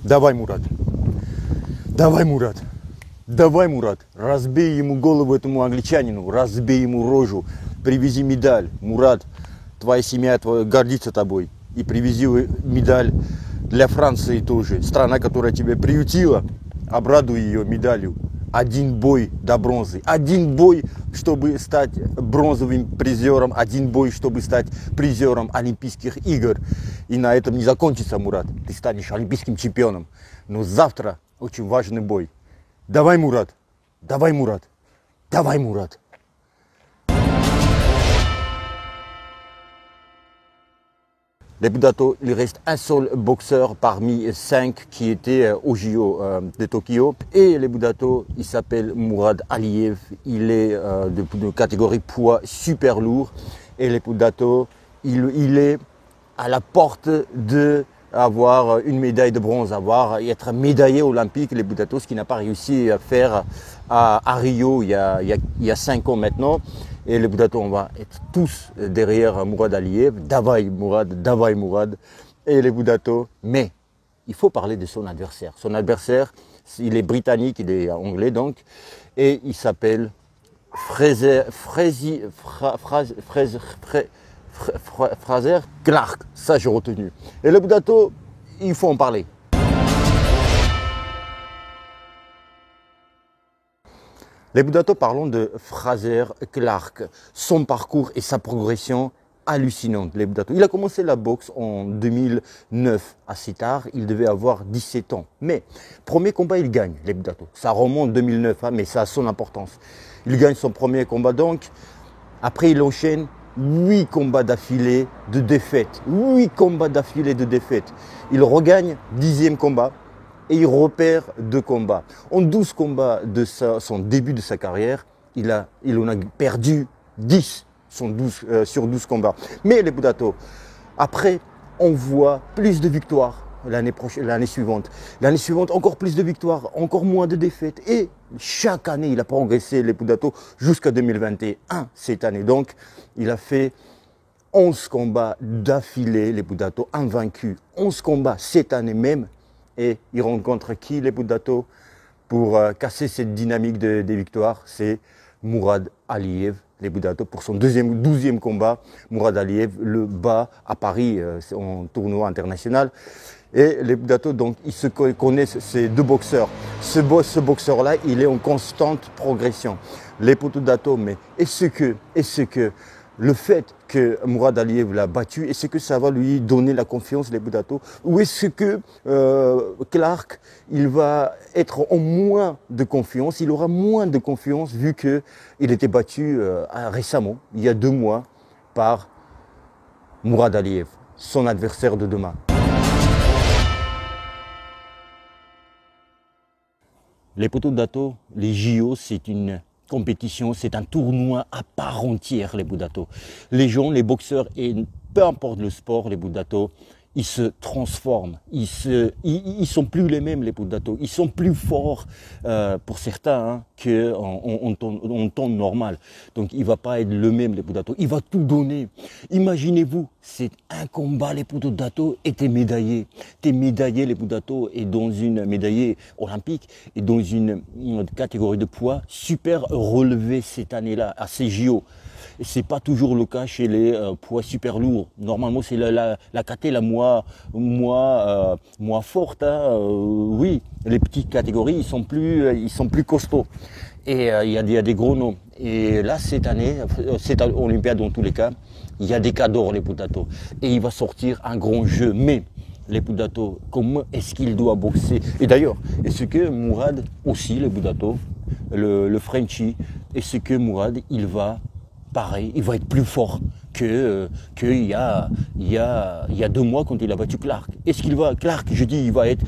Давай, Мурад. Давай, Мурад. Давай, Мурад. Разбей ему голову, этому англичанину. Разбей ему рожу. Привези медаль. Мурад, твоя семья гордится тобой. И привези медаль для Франции тоже. Страна, которая тебя приютила. Обрадуй ее медалью. Один бой до бронзы. Один бой, чтобы стать бронзовым призером. Один бой, чтобы стать призером Олимпийских игр. И на этом не закончится, Мурад. Ты станешь олимпийским чемпионом. Но завтра очень важный бой. Давай, Мурад. Давай, Мурад. Давай, Мурад. Les Budato, il reste un seul boxeur parmi 5 qui étaient au JO de Tokyo. Et les Budato, il s'appelle Mourad Aliyev. Il est de catégorie poids super lourd. Et les Budato, il est à la porte de avoir une médaille de bronze, être médaillé olympique, les Budato, ce qu'il n'a pas réussi à faire à Rio il y a 5 ans maintenant. Et les Budato, on va être tous derrière Mourad Aliyev. Davai Mourad. Et les Budato, mais il faut parler de son adversaire. Son adversaire, il est britannique, il est anglais donc, et il s'appelle Fraser Clark. Ça, j'ai retenu. Et les Budato, il faut en parler. Les Budato, parlons de Fraser Clark, son parcours et sa progression hallucinante. Les Budato. Il a commencé la boxe en 2009, assez tard, il devait avoir 17 ans. Mais, premier combat, il gagne, les Budato. Ça remonte 2009, hein, mais ça a son importance. Il gagne son premier combat donc. Après, il enchaîne 8 combats d'affilée de défaite. 8 combats d'affilée de défaite. Il regagne 10e combat. Et il repère 2 combats. En 12 combats de son début de sa carrière, il en a perdu 10 sur 12 combats. Mais les Budato, après, on voit plus de victoires l'année suivante. L'année suivante, encore plus de victoires, encore moins de défaites. Et chaque année, il a progressé, les Budato, jusqu'à 2021, cette année. Donc, il a fait 11 combats d'affilée, les Budato, invaincus. 11 combats cette année même. Et il rencontre qui, les Budato, pour casser cette dynamique des victoires? C'est Mourad Aliyev, les Budato, pour son 12e combat. Mourad Aliyev le bat à Paris, en tournoi international. Et les Budato, donc, ils se connaissent, ces 2 boxeurs. Ce boxeur-là, il est en constante progression. Les Budato, mais est-ce que le fait que Mourad Aliyev l'a battu, est-ce que ça va lui donner la confiance, les Budato? Ou est-ce que Clark, il va être en moins de confiance, il aura moins de confiance vu qu'il était battu récemment, il y a 2 mois, par Mourad Aliyev, son adversaire de demain. Les Budato, les JO, c'est une compétition, c'est un tournoi à part entière, les Budato. Les gens, les boxeurs, et peu importe le sport, les Budato, ils se transforment. Ils sont plus les mêmes, les Budato. Ils sont plus forts pour certains qu'en temps normal. Donc il ne va pas être le même, les Budato. Il va tout donner. Imaginez-vous, c'est un combat, les Budato, et t'es médaillé. T'es médaillé, les Budato, et dans une médaillée olympique, et dans une catégorie de poids super relevée cette année-là, à ces JO. Et ce n'est pas toujours le cas chez les poids super lourds. Normalement, c'est la caté la moins forte. Hein. Oui, les petites catégories, ils sont plus costauds. Et il y a des gros noms. Et là, cette année, cette Olympiade dans tous les cas, il y a des cadors, les Budato. Et il va sortir un grand jeu. Mais les Budato, comment est-ce qu'il doit boxer? Et d'ailleurs, est-ce que Mourad aussi, les Budato, le Frenchie, est-ce que Mourad, il va pareil, il va être plus fort qu'il y a 2 mois quand il a battu Clark. Est-ce qu'il va, Clark, je dis, il va être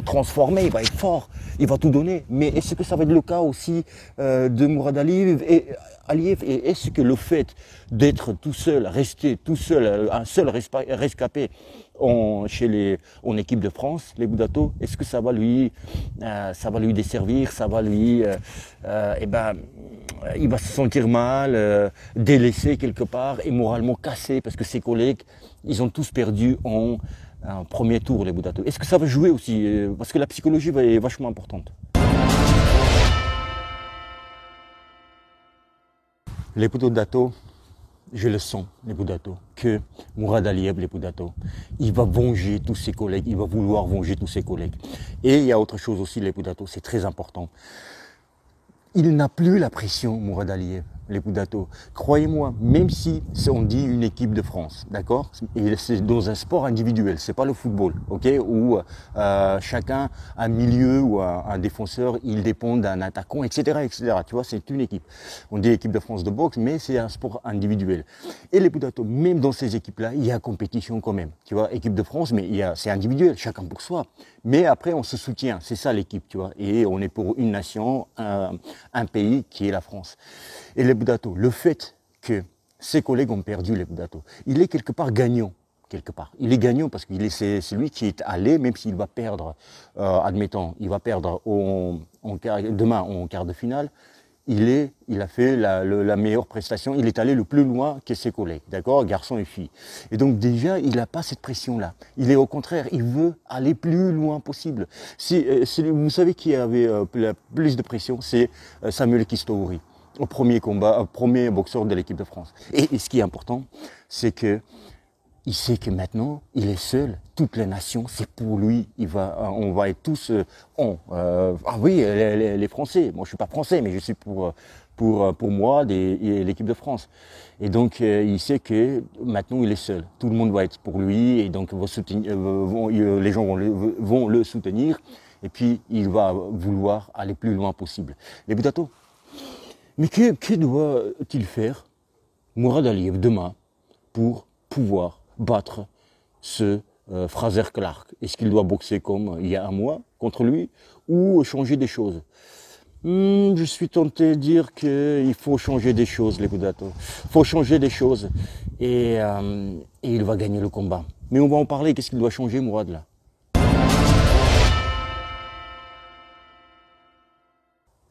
transformé, il va être fort, il va tout donner. Mais est-ce que ça va être le cas aussi de Mourad Aliyev et est-ce que le fait d'être tout seul, rester tout seul, un seul rescapé en équipe de France, les Budato, est-ce que ça va lui desservir, ça va lui, il va se sentir mal, délaissé quelque part et moralement cassé parce que ses collègues, ils ont tous perdu en un premier tour, les Boudato. Est-ce que ça va jouer aussi parce que la psychologie est vachement importante. Les Boudato, je le sens, les Boudato, que Mourad Aliyev, les Boudato, il va venger tous ses collègues, il va vouloir venger tous ses collègues. Et il y a autre chose aussi, les Boudato, c'est très important. Il n'a plus la pression, Mourad Aliyev, les Boudato. Croyez-moi, même si on dit une équipe de France, d'accord? Et c'est dans un sport individuel, c'est pas le football, ok? Où chacun, un milieu ou un défenseur, il dépend d'un attaquant, etc., etc. Tu vois, c'est une équipe. On dit équipe de France de boxe, mais c'est un sport individuel. Et les Boudato, même dans ces équipes-là, il y a compétition quand même. Tu vois, équipe de France, mais c'est individuel, chacun pour soi. Mais après, on se soutient, c'est ça l'équipe, tu vois. Et on est pour une nation, un pays qui est la France. Et les Boudato, le fait que ses collègues ont perdu les Boudato, il est quelque part gagnant. Quelque part. Il est gagnant parce qu'il est celui qui est allé, même s'il va perdre, admettons, il va perdre demain en quart de finale, il a fait la meilleure prestation, il est allé le plus loin que ses collègues, d'accord, garçons et filles. Et donc déjà, il n'a pas cette pression-là. Il est au contraire, il veut aller plus loin possible. Vous savez qui avait plus de pression, c'est Samuel Kistouri, au premier combat, au premier boxeur de l'équipe de France. Et ce qui est important, c'est que il sait que maintenant, il est seul. Toutes les nations, c'est pour lui. On va être tous ah oui, les Français. Moi, je suis pas français, mais je suis pour moi l'équipe de France. Et donc, il sait que maintenant, il est seul. Tout le monde va être pour lui, et donc les gens vont le soutenir. Et puis, il va vouloir aller plus loin possible. Les Boudato. Mais que doit-il faire, Mourad Aliyev, demain, pour pouvoir battre ce Fraser Clark? Est-ce qu'il doit boxer comme il y a un mois contre lui ou changer des choses? Je suis tenté de dire qu'il faut changer des choses, les Boudato. Il faut changer des choses et il va gagner le combat. Mais on va en parler, qu'est-ce qu'il doit changer, Mourad, là?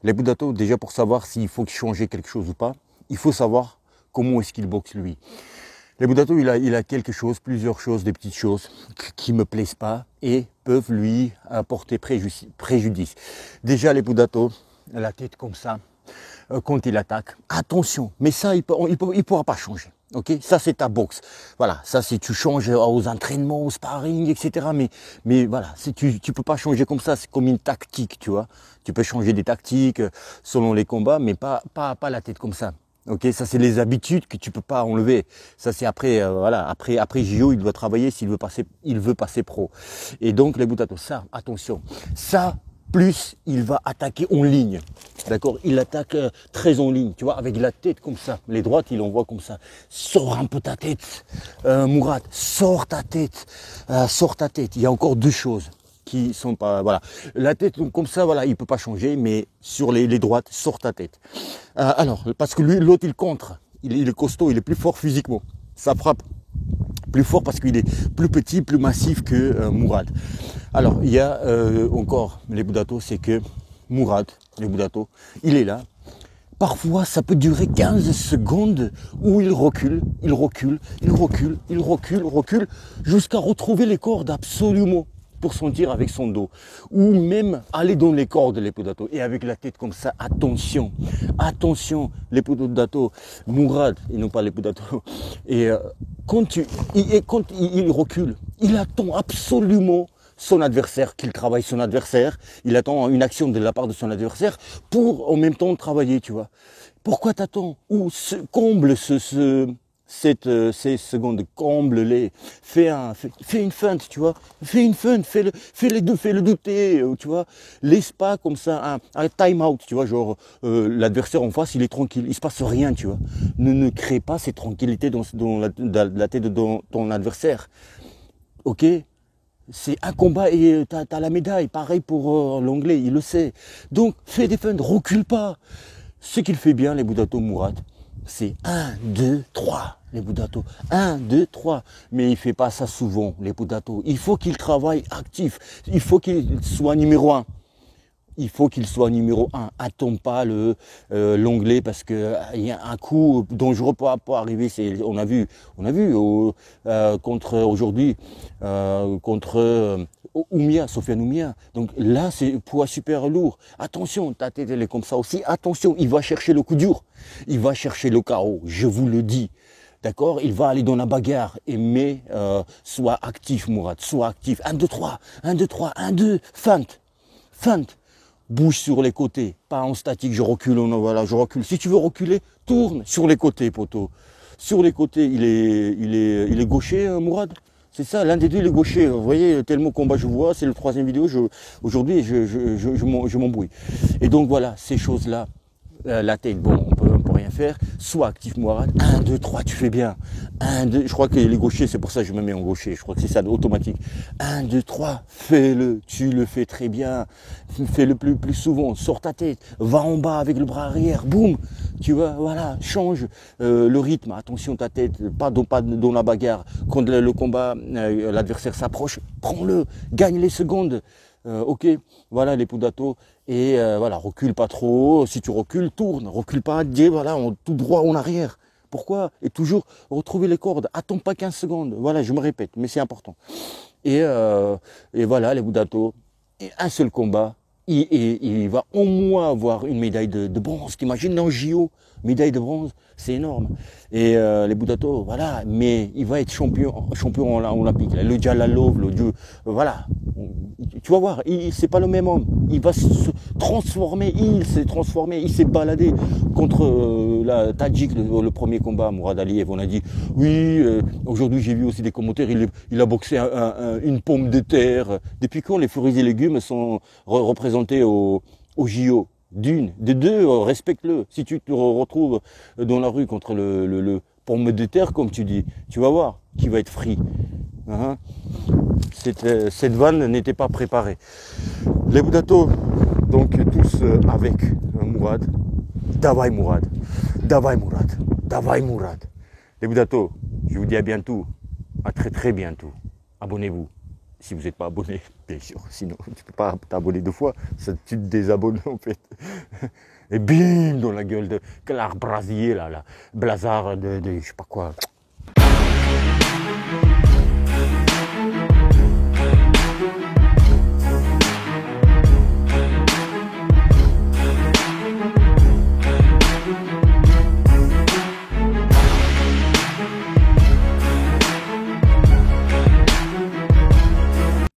Les Boudato, déjà pour savoir s'il faut changer quelque chose ou pas, il faut savoir comment est-ce qu'il boxe lui. Les Boudato, il a quelque chose, plusieurs choses, des petites choses qui ne me plaisent pas et peuvent lui apporter préjudice. Déjà, les Boudato, la tête comme ça, quand il attaque, attention, mais ça, il pourra pas changer. Ok, ça c'est ta boxe. Voilà, ça c'est tu changes aux entraînements, au sparring, etc. Mais voilà, tu peux pas changer comme ça. C'est comme une tactique, tu vois. Tu peux changer des tactiques selon les combats, mais pas la tête comme ça. Ok, ça c'est les habitudes que tu peux pas enlever. Ça c'est après, voilà, après JO, il doit travailler s'il veut passer pro. Et donc les Boudato, ça, attention, ça plus il va attaquer en ligne. D'accord, il attaque très en ligne, tu vois, avec la tête comme ça. Les droites, il envoie comme ça. Sors un peu ta tête, Mourad, sors ta tête, sors ta tête. Il y a encore deux choses qui sont pas, voilà. La tête comme ça, voilà, il peut pas changer, mais sur les droites, sors ta tête. Alors, parce que lui, l'autre, il contre. Il est costaud, il est plus fort physiquement. Ça frappe plus fort parce qu'il est plus petit, plus massif que Mourad. Alors, il y a encore les Boudato, c'est que Mourad, les Boudato, il est là. Parfois, ça peut durer 15 secondes où il recule, jusqu'à retrouver les cordes absolument pour sentir avec son dos. Ou même aller dans les cordes, les Boudato, et avec la tête comme ça, attention, les Boudato, Mourad, et non pas les Boudato. Et quand il recule, il attend absolument son adversaire, qu'il travaille son adversaire, il attend une action de la part de son adversaire pour en même temps travailler, tu vois. Pourquoi t'attends? Ou comble ces secondes, comble-les, fais une feinte, tu vois, fais une feinte, fais-le douter, tu vois, laisse pas comme ça un time out, tu vois, genre l'adversaire en face, il est tranquille, il se passe rien, tu vois. Ne crée pas cette tranquillité dans la tête de ton adversaire, ok? C'est un combat et t'as la médaille. Pareil pour l'anglais, il le sait. Donc, fais des feintes, recule pas. Ce qu'il fait bien, les Boudato, Mourad, c'est 1, 2, 3, les Boudato. 1, 2, 3. Mais il fait pas ça souvent, les Boudato. Il faut qu'il travaille actif. Il faut qu'il soit numéro 1. il faut qu'il soit numéro 1. Attends pas l'onglet parce que il y a un coup dangereux pour arriver. On a vu contre aujourd'hui contre Oumia, Sofiane Oumia. Donc là, c'est poids super lourd. Attention, ta tête elle est comme ça aussi. Attention, il va chercher le coup dur. Il va chercher le KO. Je vous le dis. D'accord, il va aller dans la bagarre, mais sois actif, Mourad, sois actif. 1, 2, 3, 1, 2, 3, 1, 2, feinte, feinte. Bouge sur les côtés, pas en statique, je recule, voilà, je recule. Si tu veux reculer, tourne sur les côtés, poteau. Sur les côtés, il est gaucher, Mourad. C'est ça, l'un des deux, il est gaucher. Vous voyez, tellement combat je vois, c'est le 3e vidéo, aujourd'hui, je m'embrouille. Et donc voilà, ces choses-là, la tête, bon, on peut rien faire. Sois actif, Mourad. 1, 2, 3, tu fais bien. 1, 2, je crois que les gauchers, c'est pour ça que je me mets en gaucher. Je crois que c'est ça, automatique. 1, 2, 3, fais-le. Tu le fais très bien. Fais-le plus souvent. Sors ta tête. Va en bas avec le bras arrière. Boum. Tu vois, voilà, change le rythme. Attention, ta tête, pas dans la bagarre. Quand le combat, l'adversaire s'approche, prends-le. Gagne les secondes. Ok, voilà les Poudato. Et voilà, recule pas trop. Si tu recules, tourne. Recule pas, dis voilà, tout droit en arrière. Pourquoi? Et toujours retrouver les cordes. Attends pas 15 secondes. Voilà, je me répète, mais c'est important. Et voilà, les Poudato. Et un seul combat. Il va au moins avoir une médaille de bronze. T'imagines en JO, médaille de bronze, c'est énorme. Et les Poudato, voilà, mais il va être champion olympique. Le Djalalov, le Dieu, voilà. Tu vas voir, c'est pas le même homme. Il va se transformer, il s'est transformé, il s'est baladé contre la Tadjik, le premier combat, Mourad Aliyev. On a dit, oui, aujourd'hui j'ai vu aussi des commentaires, il a boxé une pomme de terre. Depuis quand les fruits et légumes sont représentés au JO? Des deux, respecte-le. Si tu te retrouves dans la rue contre le pomme de terre, comme tu dis, tu vas voir qui va être free. Cette vanne n'était pas préparée. Les Poudato, donc tous avec Mourad. Davai Mourad. Davai Mourad. Davai Mourad. Les Poudato, je vous dis à bientôt. À très très bientôt. Abonnez-vous. Si vous n'êtes pas abonné, bien sûr. Sinon, tu ne peux pas t'abonner 2 fois. Ça, tu te désabonnes en fait. Et bim, dans la gueule de Clark Brasier, là, Blazard de je sais pas quoi.